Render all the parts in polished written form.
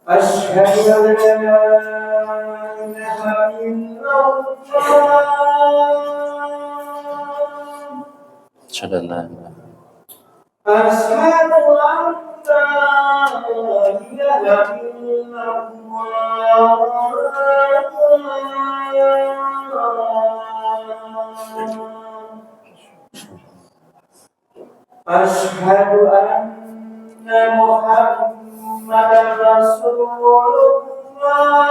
أشهد أن لا إله إلا الله أشهد أن لا إله أشهد أن لا إله إلا الله أشهد أن محمدا رسول الله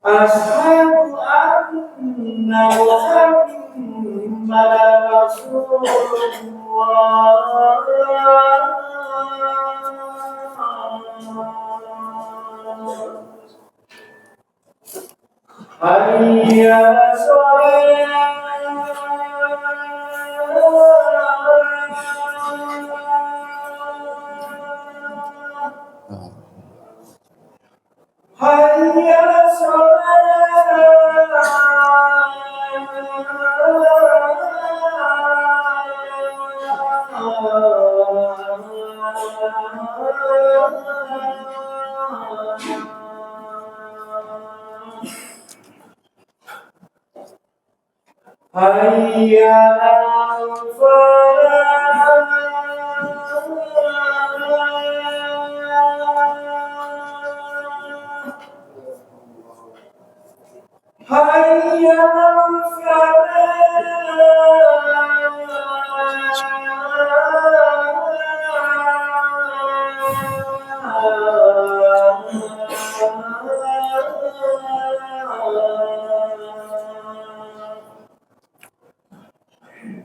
أشهد أن محمدا رسول الله حي على الصلاة حي على حي على حي على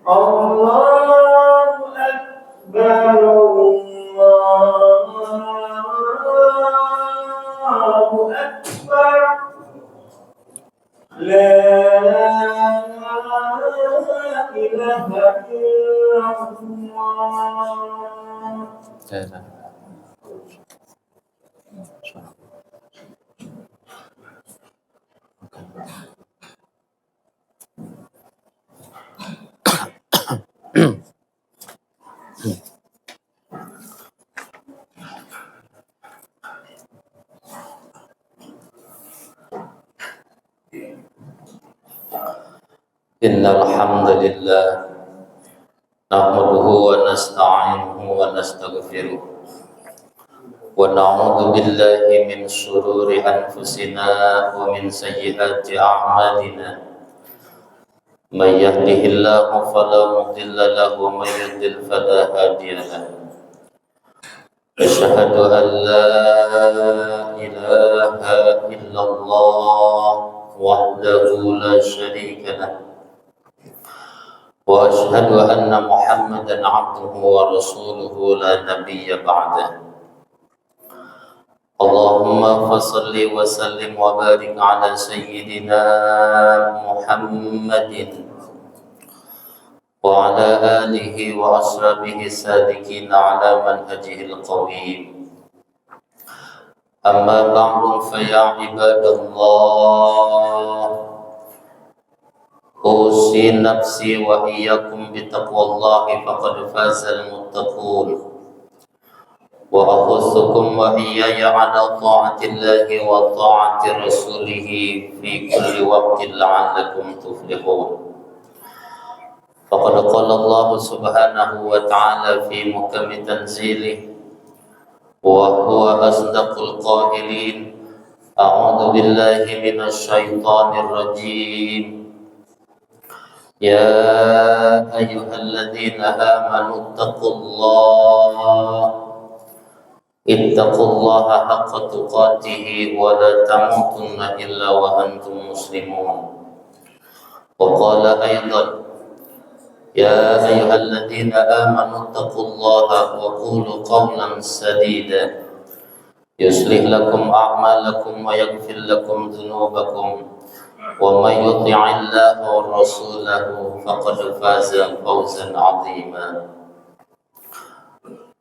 الله أكبر الله أكبر لا إله إلا الله إن الحمد لله نحمده ونستعينه ونستغفره ونعوذ بالله من شرور أنفسنا ومن سيئات أعمالنا من يهده الله فلا مضل له ومن يضلل فلا هادي له أشهد أن لا إله إلا الله وحده لا شريك له وأشهد أن محمدا عبده ورسوله لا نبي بعده اللهم فصل وسلم وبارك على سيدنا محمد وعلى آله وأصحابه الصادقين على منهجه القويم أما بعد فيا عباد الله أوصي نفسي وإياكم بتقوى الله فقد فاز المتقون وأحثكم وإياي على طاعة الله وطاعة رسوله في كل وقت لعلكم تفلحون فقد قال الله سبحانه وتعالى في محكم تنزيله وهو أصدق القائلين أعوذ بالله من الشيطان الرجيم يا أيها الذين آمنوا اتقوا الله حق تقاته ولا تموتن إلا وأنتم مسلمون وقال أيضا يا أيها الذين آمنوا اتقوا الله وقولوا قولا سديدا يصلح لكم أعمالكم ويغفر لكم ذنوبكم ومن يطع الله ورسوله فقد فاز فوزا عظيما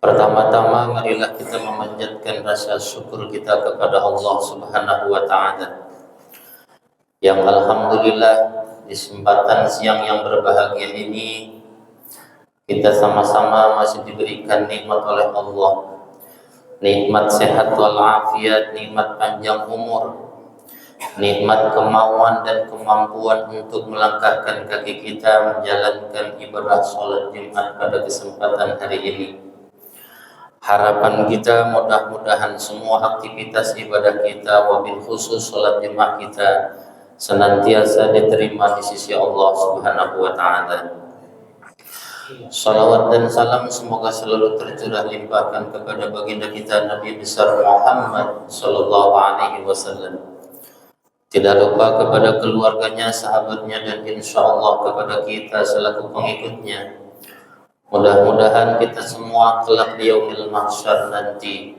Pertama-tama marilah kita memanjatkan rasa syukur kita kepada Allah Subhanahu wa taala yang alhamdulillah di kesempatan siang yang berbahagia ini kita sama-sama masih diberikan nikmat oleh Allah, nikmat sehat wal afiat, nikmat panjang umur, nikmat kemauan dan kemampuan untuk melangkahkan kaki kita menjalankan ibadah sholat Jumat pada kesempatan hari ini. Harapan kita mudah-mudahan semua aktivitas ibadah kita, wabil khusus sholat Jumat kita, senantiasa diterima di sisi Allah Subhanahu wa taala. Salawat dan salam semoga selalu tercurah limpahkan kepada baginda kita Nabi besar Muhammad sallallahu alaihi wasallam. Tidak lupa kepada keluarganya, sahabatnya, dan insya Allah kepada kita selaku pengikutnya. Mudah-mudahan kita semua kelak di yaumil mahsyar nanti,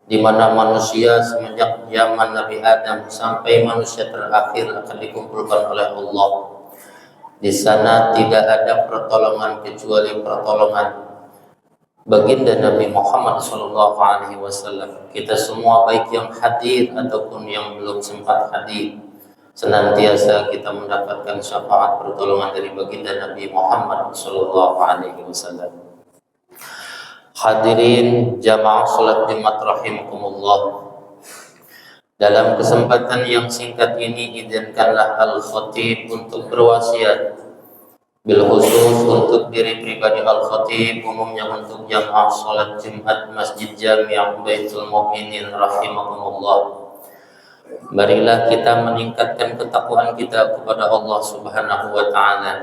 di mana manusia semenjak zaman Nabi Adam sampai manusia terakhir akan dikumpulkan oleh Allah. Di sana tidak ada pertolongan kecuali pertolongan baginda Nabi Muhammad SAW. Kita semua baik yang hadir ataupun yang belum sempat hadir, senantiasa kita mendapatkan syafaat pertolongan dari baginda Nabi Muhammad SAW. Hadirin jamaah salat Jumat rahimakumullah. Dalam kesempatan yang singkat ini izinkanlah Al-Khatib untuk berwasiat, bil khusus untuk diri pribadi Al-Khatib, umumnya untuk jamaah salat Jumat Masjid Jami' Baitul Mukminin rahimakumullah. Marilah kita meningkatkan ketakwaan kita kepada Allah Subhanahu wa taala,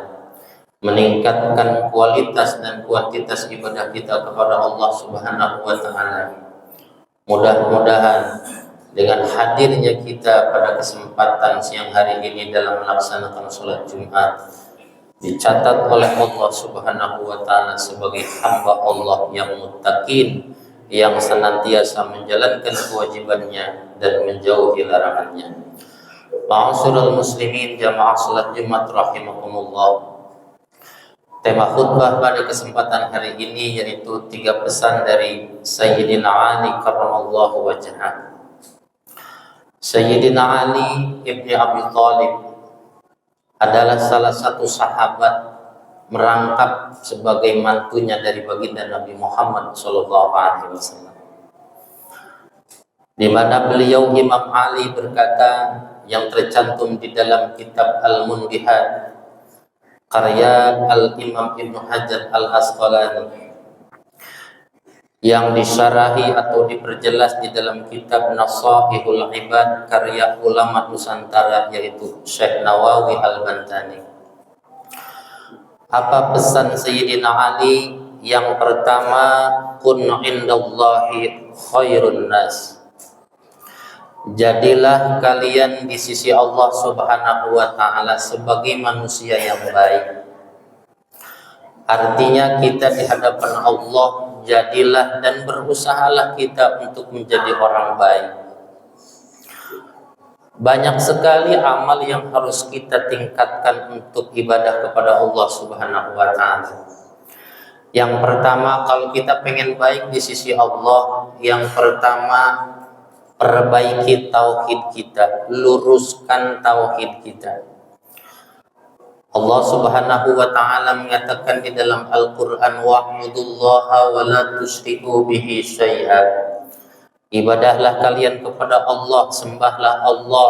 meningkatkan kualitas dan kuantitas ibadah kita kepada Allah Subhanahu wa taala. Mudah-mudahan dengan hadirnya kita pada kesempatan siang hari ini dalam melaksanakan sholat Jumat dicatat oleh Allah Subhanahu wa taala sebagai hamba Allah yang muttaqin, yang senantiasa menjalankan kewajibannya dan menjauhi larangannya. Ma'asyiral muslimin jamaah salat Jumat rahimakumullah. Tema khutbah pada kesempatan hari ini yaitu 3 pesan dari Sayyidina Ali karramallahu wajhah. Sayyidina Ali ibni Abi Thalib adalah salah satu sahabat merangkap sebagai mantunya dari baginda Nabi Muhammad SAW, di mana beliau Imam Ali berkata yang tercantum di dalam kitab Al-Mundihad karya Al-Imam Ibnu Hajar Al-Asqalani, yang disyarahi atau diperjelas di dalam kitab Nasaihul Ibad karya ulama Nusantara yaitu Syekh Nawawi Al-Bantani. Apa pesan Sayyidina Ali? Yang pertama, kun indallahi khairun nas. Jadilah kalian di sisi Allah Subhanahu wa taala sebagai manusia yang baik. Artinya kita di hadapan Allah, jadilah dan berusahalah kita untuk menjadi orang baik. Banyak sekali amal yang harus kita tingkatkan untuk ibadah kepada Allah Subhanahu wa taala. Yang pertama, kalau kita pengen baik di sisi Allah, yang pertama perbaiki tauhid kita, luruskan tauhid kita. Allah Subhanahu wa taala mengatakan di dalam Al-Qur'an, wa'budullaha wa la tusyriku bihi syai'a. Ibadahlah kalian kepada Allah, sembahlah Allah,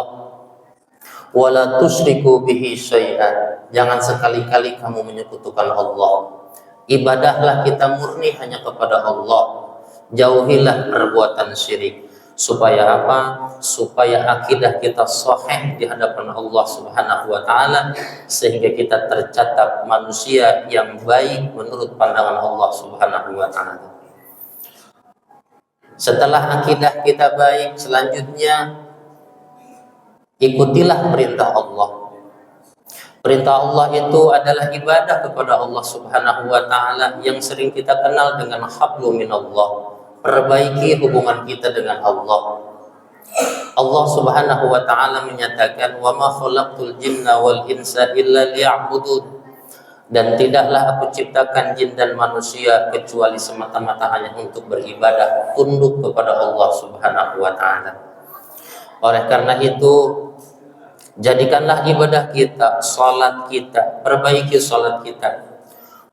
wa la tusyriku bihi syai'a. Jangan sekali-kali kamu menyekutukan Allah. Ibadahlah kita murni hanya kepada Allah. Jauhilah perbuatan syirik. Supaya apa? Supaya akidah kita sahih di hadapan Allah Subhanahu wa taala, sehingga kita tercatat manusia yang baik menurut pandangan Allah Subhanahu wa taala. Setelah akidah kita baik, selanjutnya ikutilah perintah Allah. Perintah Allah itu adalah ibadah kepada Allah Subhanahu wa taala yang sering kita kenal dengan hablum minallah. Perbaiki hubungan kita dengan Allah. Allah Subhanahu wa taala menyatakan, "Wa ma khalaqtul jinna wal insa illa liya'budun." Dan tidaklah aku ciptakan jin dan manusia kecuali semata-mata hanya untuk beribadah, tunduk kepada Allah Subhanahu wa Ta'ala. Oleh karena itu, jadikanlah ibadah kita, salat kita, perbaiki salat kita.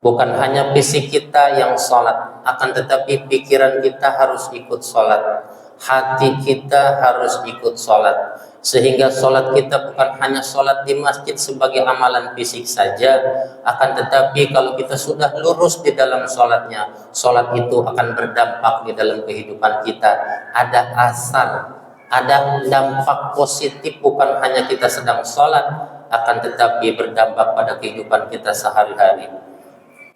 Bukan hanya fisik kita yang salat, akan tetapi pikiran kita harus ikut salat, hati kita harus ikut salat. Sehingga salat kita bukan hanya salat di masjid sebagai amalan fisik saja, akan tetapi kalau kita sudah lurus di dalam salatnya, salat itu akan berdampak di dalam kehidupan kita. Ada asar, ada dampak positif, bukan hanya kita sedang salat, akan tetapi berdampak pada kehidupan kita sehari-hari.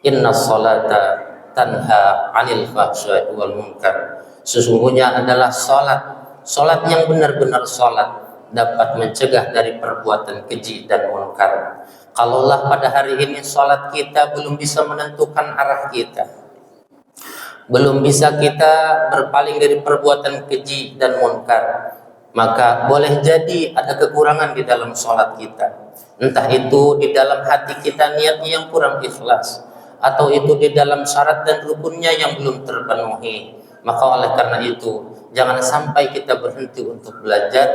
Inna salata tanha 'anil fahsya'i wal munkar. Sesungguhnya adalah salat yang benar-benar salat dapat mencegah dari perbuatan keji dan munkar. Kalaulah pada hari ini salat kita belum bisa menentukan arah kita, belum bisa kita berpaling dari perbuatan keji dan munkar, maka boleh jadi ada kekurangan di dalam salat kita. Entah itu di dalam hati kita niatnya yang kurang ikhlas, atau itu di dalam syarat dan rukunnya yang belum terpenuhi. Maka oleh karena itu, jangan sampai kita berhenti untuk belajar,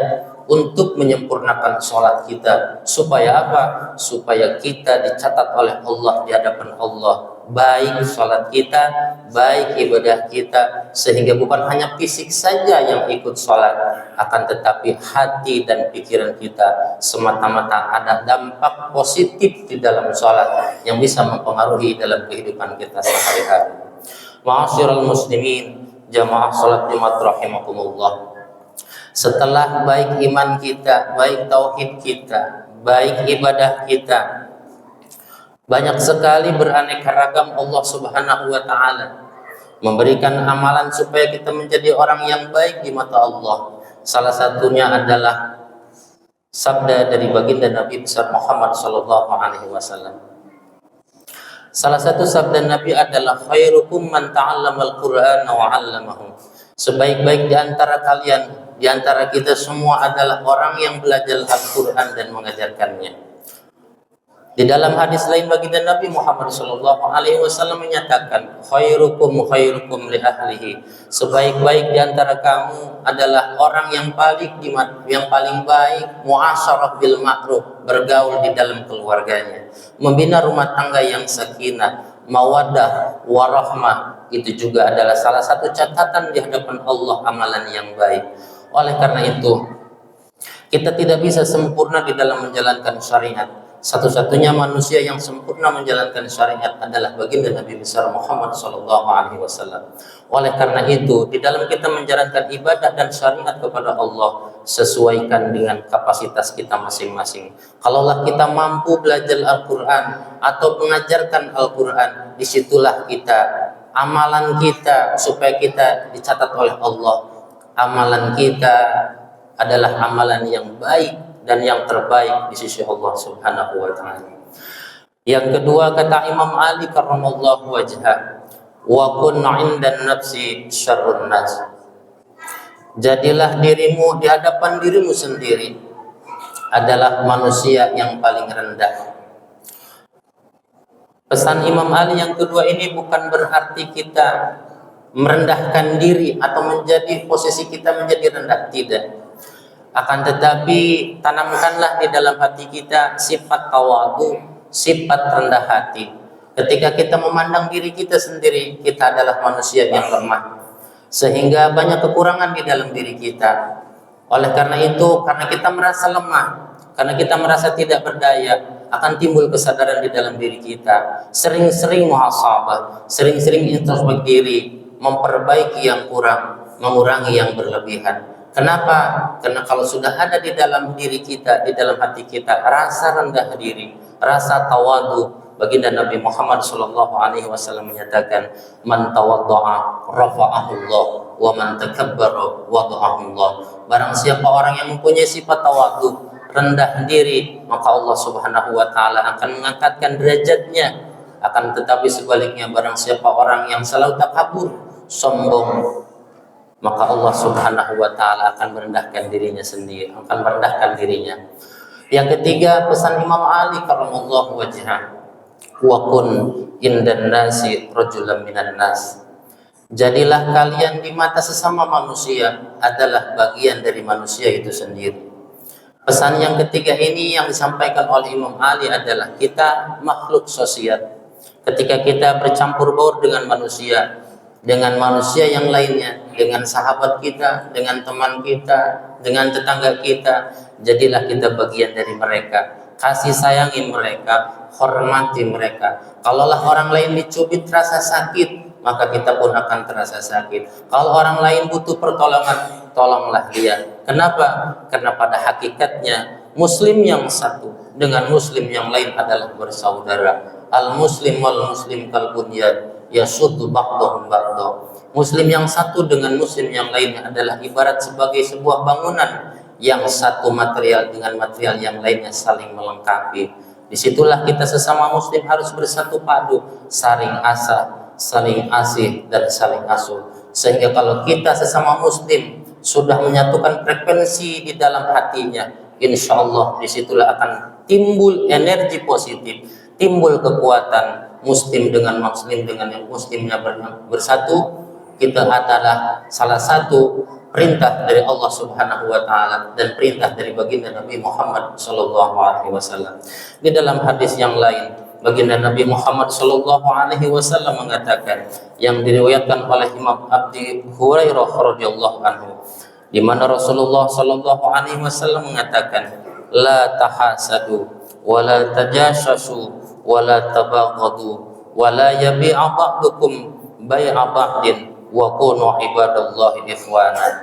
untuk menyempurnakan sholat kita. Supaya apa? Supaya kita dicatat oleh Allah di hadapan Allah, baik sholat kita, baik ibadah kita, sehingga bukan hanya fisik saja yang ikut sholat, akan tetapi hati dan pikiran kita semata-mata ada dampak positif di dalam sholat yang bisa mempengaruhi dalam kehidupan kita sehari-hari. Ma'asyiral muslimin, jamaah sholat Jumat rahimakumullah. Setelah baik iman kita, baik tauhid kita, baik ibadah kita, banyak sekali beraneka ragam Allah Subhanahu wa Ta'ala memberikan amalan supaya kita menjadi orang yang baik di mata Allah. Salah satunya adalah sabda dari baginda Nabi besar Muhammad sallallahu alaihi wasallam. Salah satu sabda Nabi adalah khairukum man ta'allamal Qur'ana wa 'allamahu. Sebaik-baik di antara kalian, di antara kita semua adalah orang yang belajar Al-Qur'an dan mengajarkannya. Di dalam hadis lain baginda Nabi Muhammad sallallahu alaihi wasallam menyatakan, khairukum khairukum li ahlihi. Sebaik-baik di antara kamu adalah orang yang paling baik muasyarah bil ma'ruf, bergaul di dalam keluarganya, membina rumah tangga yang sakinah, mawaddah, warahmah. Itu juga adalah salah satu catatan di hadapan Allah amalan yang baik. Oleh karena itu, kita tidak bisa sempurna di dalam menjalankan syariat. Satu-satunya manusia yang sempurna menjalankan syariat adalah baginda Nabi besar Muhammad sallallahu alaihi wasallam. Oleh karena itu, di dalam kita menjalankan ibadah dan syariat kepada Allah, sesuaikan dengan kapasitas kita masing-masing. Kalaulah kita mampu belajar Al-Qur'an atau mengajarkan Al-Qur'an, disitulah kita amalan kita supaya kita dicatat oleh Allah. Amalan kita adalah amalan yang baik dan yang terbaik di sisi Allah Subhanahu wa Ta'ala. Yang kedua, kata Imam Ali karramallahu wajhah, wa kun 'indan nafsi syarrun nas. Jadilah dirimu di hadapan dirimu sendiri adalah manusia yang paling rendah. Pesan Imam Ali yang kedua ini bukan berarti kita merendahkan diri atau menjadi posisi kita menjadi rendah, tidak. Akan tetapi tanamkanlah di dalam hati kita sifat tawadu, sifat rendah hati. Ketika kita memandang diri kita sendiri, kita adalah manusia yang lemah, sehingga banyak kekurangan di dalam diri kita. Oleh karena itu, karena kita merasa lemah, karena kita merasa tidak berdaya, akan timbul kesadaran di dalam diri kita. Sering-sering muhasabah, sering-sering introspeksi diri, memperbaiki yang kurang, mengurangi yang berlebihan. Kenapa? Karena kalau sudah ada di dalam diri kita, di dalam hati kita, rasa rendah diri, rasa tawadu, baginda Nabi Muhammad sallallahu alaihi wasallam menyatakan, man tawadda'a rafa'ahullah wa man takabbara wada'ahullah. Barang siapa orang yang mempunyai sifat tawadu, rendah diri, maka Allah Subhanahu wa Ta'ala akan mengangkatkan derajatnya. Akan tetapi sebaliknya, barang siapa orang yang selalu takabur, sombong, maka Allah Subhanahu wa Ta'ala akan merendahkan dirinya sendiri, akan merendahkan dirinya. Yang ketiga, pesan Imam Ali karramallahu wajhah, wa kun indan nasi rajulan minan nas. Jadilah kalian di mata sesama manusia adalah bagian dari manusia itu sendiri. Pesan yang ketiga ini yang disampaikan oleh Imam Ali adalah kita makhluk sosial. Ketika kita bercampur baur dengan manusia yang lainnya, dengan sahabat kita, dengan teman kita, dengan tetangga kita, jadilah kita bagian dari mereka. Kasih sayangi mereka, hormati mereka. Kalaulah orang lain dicubit rasa sakit, maka kita pun akan terasa sakit. Kalau orang lain butuh pertolongan, tolonglah dia. Kenapa? Karena pada hakikatnya muslim yang satu dengan muslim yang lain adalah bersaudara. Al-muslim wal muslim kal bunyan yasuddu ba'dahum ba'dah. Muslim yang satu dengan muslim yang lainnya adalah ibarat sebagai sebuah bangunan yang satu material dengan material yang lainnya saling melengkapi. Disitulah kita sesama muslim harus bersatu padu, saling asah, saling asih, dan saling asuh. Sehingga kalau kita sesama muslim sudah menyatukan frekuensi di dalam hatinya, insya Allah disitulah akan timbul energi positif, timbul kekuatan muslim dengan yang muslimnya bersatu. Kita adalah salah satu perintah dari Allah Subhanahu wa taala dan perintah dari baginda Nabi Muhammad sallallahu alaihi wasallam. Di dalam hadis yang lain, baginda Nabi Muhammad sallallahu alaihi wasallam mengatakan, yang diriwayatkan oleh Imam Abi Hurairah radhiyallahu anhu, di mana Rasulullah sallallahu alaihi wasallam mengatakan, la tahasadu wa la tajashasu wa la tabaghadu wa la yabi'a ba'dukum bai'a ba'din wa kunu ibadallahi ikhwana.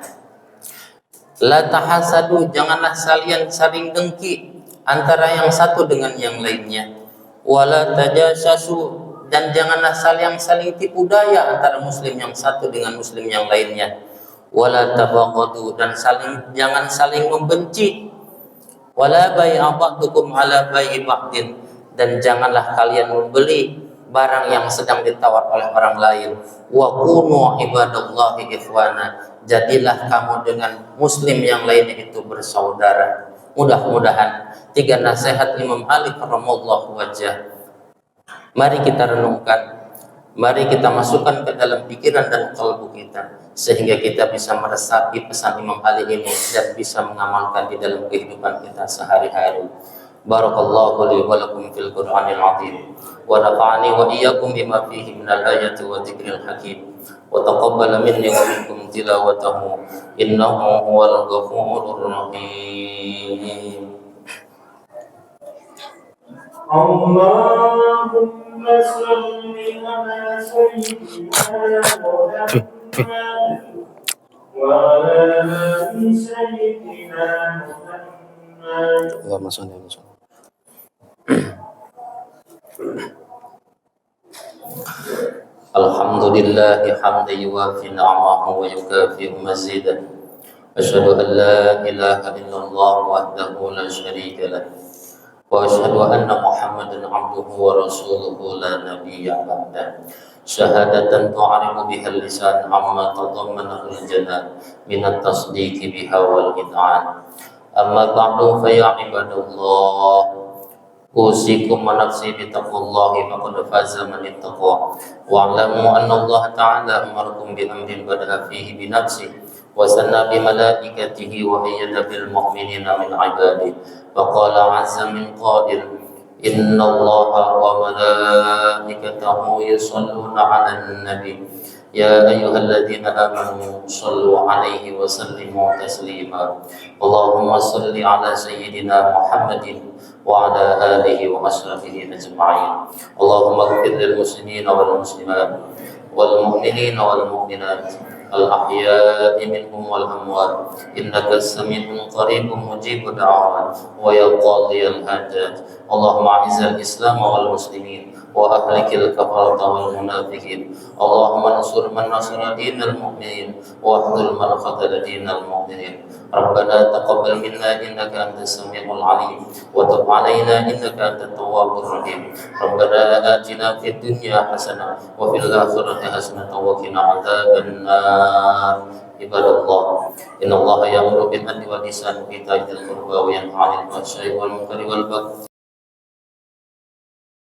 La tahasadu, janganlah kalian saling dengki antara yang satu dengan yang lainnya. Wala tajassasu, dan janganlah saling tipu daya antara muslim yang satu dengan muslim yang lainnya. Wala tabaghadu, dan jangan saling membenci. Wala bai'a ba'dukum ala bai'i ba'din, dan janganlah kalian membeli barang yang sedang ditawar oleh orang lain. Wa kunu ibadallahi ikhwana, jadilah kamu dengan muslim yang lainnya itu bersaudara. Mudah-mudahan tiga nasihat Imam Ali karramallahu wajhah mari kita renungkan, mari kita masukkan ke dalam pikiran dan kalbu kita, sehingga kita bisa meresapi pesan Imam Ali ini dan bisa mengamalkan di dalam kehidupan kita sehari-hari. Barakallahu li wa lakum fil Qur'anil azim wa nafa'ani wa iyyakum bima fihi minal ayati wa dzikril hakim wa taqabbala minni wa minkum tilawatahu innahu huwal ghafurur rahim. Allahumma salli ala sayyidina Muhammad wa ala ali sayyidina Muhammad. Allahumma salli ala sayyidina Alhamdulillahi hamdan yuwafi ni'amahu wa yukafi'u mazidah. Asyhadu an la ilaha illallah wahdahu la syarika lah. Wa asyhadu anna Muhammadan 'abduhu wa rasuluhu la nabiyya ba'dah. Syahadatan tu'arifu biha al-lisan amma tadammanahu al-janan min at-tasdiqi biha wal id'an. Amma ba'du fa ya ibadallah, usikum wa nafsi bitaqwallahi faqad faza man ittaqa. Wa'lamu anna Allah ta'ala amarakum bi amrin bada'a fihi bi nafsihi wa sanna bi malaikatihi wa ayyada bil mu'minina min 'ibadihi. Wa qala 'azza min qail, inna Allaha wa malaikatahu yusalluna 'alan nabi ya ayyuhalladzina amanu sallu 'alaihi wa sallimu taslima. Allahumma salli 'ala sayyidina Muhammadin wa 'ala alihi wa ashabihi ajma'in. Allahumma ighfir lil muslimina wal muslimat wal mu'minina wal mu'minat al-ahya'i minhum wal amwat innaka sami'un qaribun mujibud da'awat wa ya qadiyal hajat. Allahumma a'izal islam wal muslimin wa ahlikil kafarata wal munafiqin. Allahumma ansur man nasara dinal mu'minin wa ahdul man qatala dinal mu'minin. Rabbana taqabbal minna innaka antas samiul alim wa tub 'alaina innaka antat tawwabur rahim. Rabbana atina fid dunya hasanah wa fil akhirati hasanah wa qina adzaban nar. Ibadallah, innallaha ya'muru bil 'adli wal ihsani wa ita'i dzil qurba wa yanha 'anil fahsya'i wal munkari wal baghi